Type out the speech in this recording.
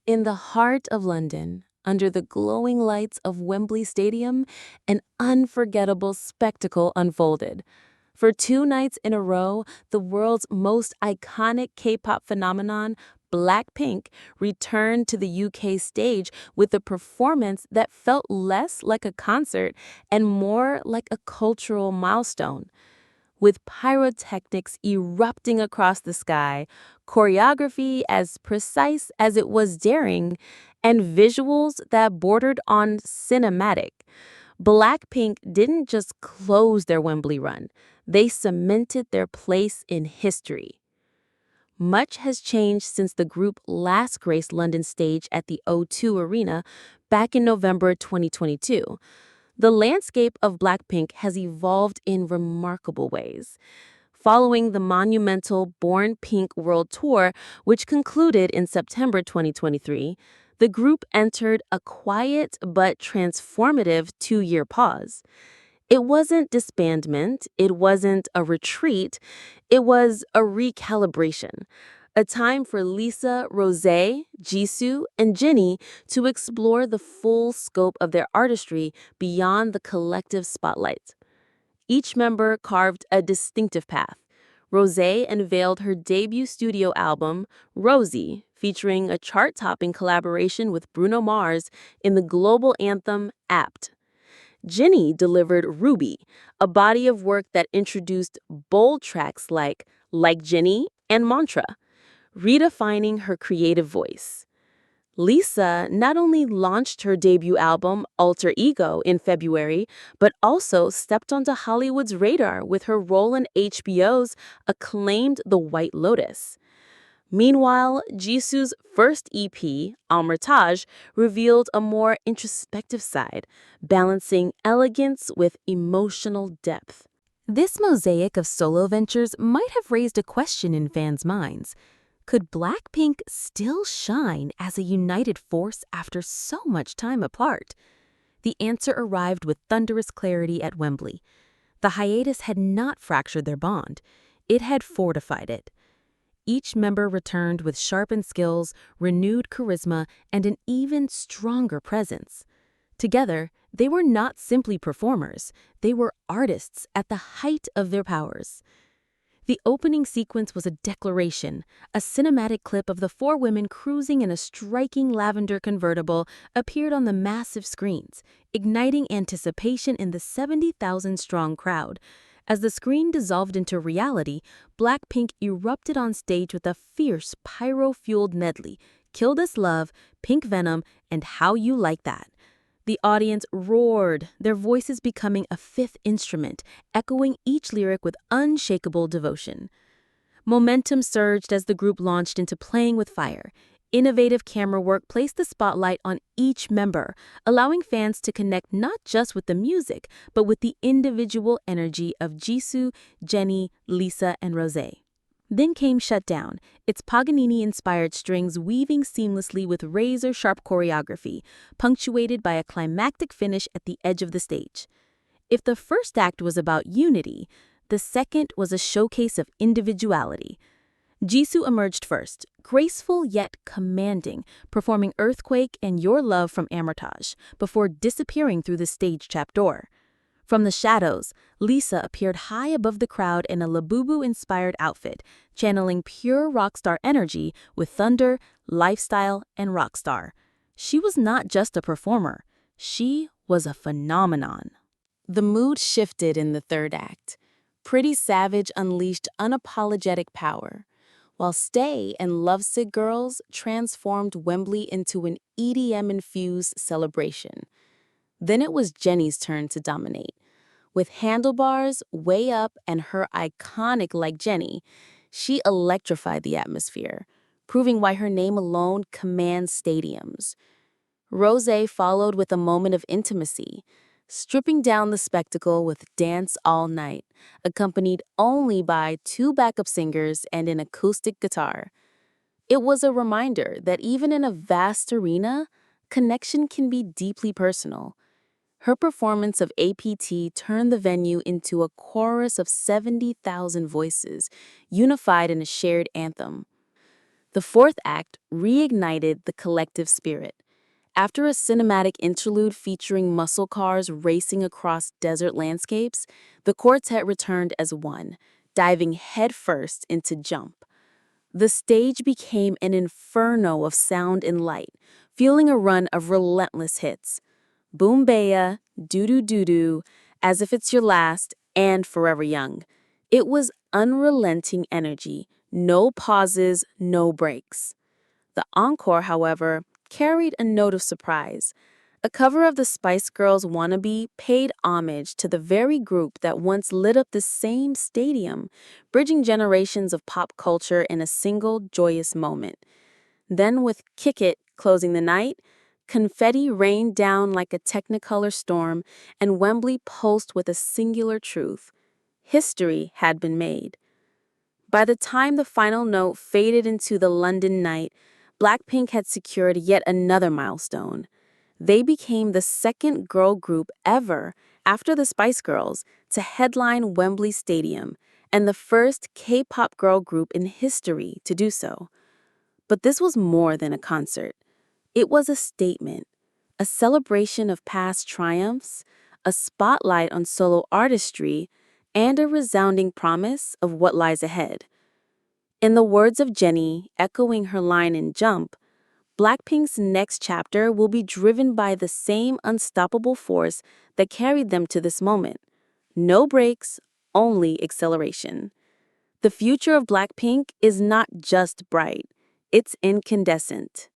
In the heart of London, under the glowing lights of Wembley Stadium, an unforgettable spectacle unfolded. For 2 nights in a row, the world's most iconic K-pop phenomenon, BLACKPINK, returned to the UK stage with a performance that felt less like a concert and more like a cultural milestone. With pyrotechnics erupting across the sky, choreography as precise as it was daring, and visuals that bordered on cinematic. Blackpink didn't just close their Wembley run, they cemented their place in history. Much has changed since the group last graced London stage at the O2 Arena back in November 2022. The landscape of Blackpink has evolved in remarkable ways. Following the monumental Born Pink World Tour, which concluded in September 2023, the group entered a quiet but transformative 2-year pause. It wasn't disbandment, it wasn't a retreat, it was a recalibration. A time for Lisa, Rosé, Jisoo, and Jennie to explore the full scope of their artistry beyond the collective spotlight. Each member carved a distinctive path. Rosé unveiled her debut studio album, Rosie, featuring a chart-topping collaboration with Bruno Mars in the global anthem Apt. Jennie delivered Ruby, a body of work that introduced bold tracks like Jennie and Mantra, redefining her creative voice. Lisa not only launched her debut album, Alter Ego, in February, but also stepped onto Hollywood's radar with her role in HBO's acclaimed The White Lotus. Meanwhile, Jisoo's first EP, Almertage, revealed a more introspective side, balancing elegance with emotional depth. This mosaic of solo ventures might have raised a question in fans' minds. Could Blackpink still shine as a united force after so much time apart? The answer arrived with thunderous clarity at Wembley. The hiatus had not fractured their bond. It had fortified it. Each member returned with sharpened skills, renewed charisma, and an even stronger presence. Together, they were not simply performers, they were artists at the height of their powers. The opening sequence was a declaration. A cinematic clip of the 4 women cruising in a striking lavender convertible appeared on the massive screens, igniting anticipation in the 70,000-strong crowd. As the screen dissolved into reality, Blackpink erupted on stage with a fierce pyro-fueled medley, Kill This Love, Pink Venom, and How You Like That. The audience roared, their voices becoming a fifth instrument, echoing each lyric with unshakable devotion. Momentum surged as the group launched into Playing with Fire. Innovative camera work placed the spotlight on each member, allowing fans to connect not just with the music, but with the individual energy of Jisoo, Jennie, Lisa, and Rosé. Then came Shutdown, its Paganini-inspired strings weaving seamlessly with razor-sharp choreography, punctuated by a climactic finish at the edge of the stage. If the first act was about unity, the second was a showcase of individuality. Jisoo emerged first, graceful yet commanding, performing Earthquake and Your Love from Armitage, before disappearing through the stage trapdoor. From the shadows, Lisa appeared high above the crowd in a Labubu-inspired outfit, channeling pure rockstar energy with thunder, lifestyle, and rockstar. She was not just a performer. She was a phenomenon. The mood shifted in the third act. Pretty Savage unleashed unapologetic power, while Stay and Lovesick Girls transformed Wembley into an EDM-infused celebration. Then it was Jennie's turn to dominate. With Handlebars, Way Up, and her iconic Like Jennie, she electrified the atmosphere, proving why her name alone commands stadiums. Rosé followed with a moment of intimacy, stripping down the spectacle with Dance All Night, accompanied only by 2 backup singers and an acoustic guitar. It was a reminder that even in a vast arena, connection can be deeply personal. Her performance of APT turned the venue into a chorus of 70,000 voices, unified in a shared anthem. The fourth act reignited the collective spirit. After a cinematic interlude featuring muscle cars racing across desert landscapes, the quartet returned as one, diving headfirst into Jump. The stage became an inferno of sound and light, fueling a run of relentless hits. Boom Baya, Doo Doo Doo Doo, As If It's Your Last, and Forever Young. It was unrelenting energy, no pauses, no breaks. The encore, however, carried a note of surprise. A cover of the Spice Girls' Wannabe paid homage to the very group that once lit up the same stadium, bridging generations of pop culture in a single joyous moment. Then, with Kick It closing the night, confetti rained down like a technicolor storm, and Wembley pulsed with a singular truth. History had been made. By the time the final note faded into the London night, BLACKPINK had secured yet another milestone. They became the second girl group ever, after the Spice Girls, to headline Wembley Stadium, and the first K-pop girl group in history to do so. But this was more than a concert. It was a statement, a celebration of past triumphs, a spotlight on solo artistry, and a resounding promise of what lies ahead. In the words of Jennie, echoing her line in Jump, BLACKPINK's next chapter will be driven by the same unstoppable force that carried them to this moment. No brakes, only acceleration. The future of BLACKPINK is not just bright, it's incandescent.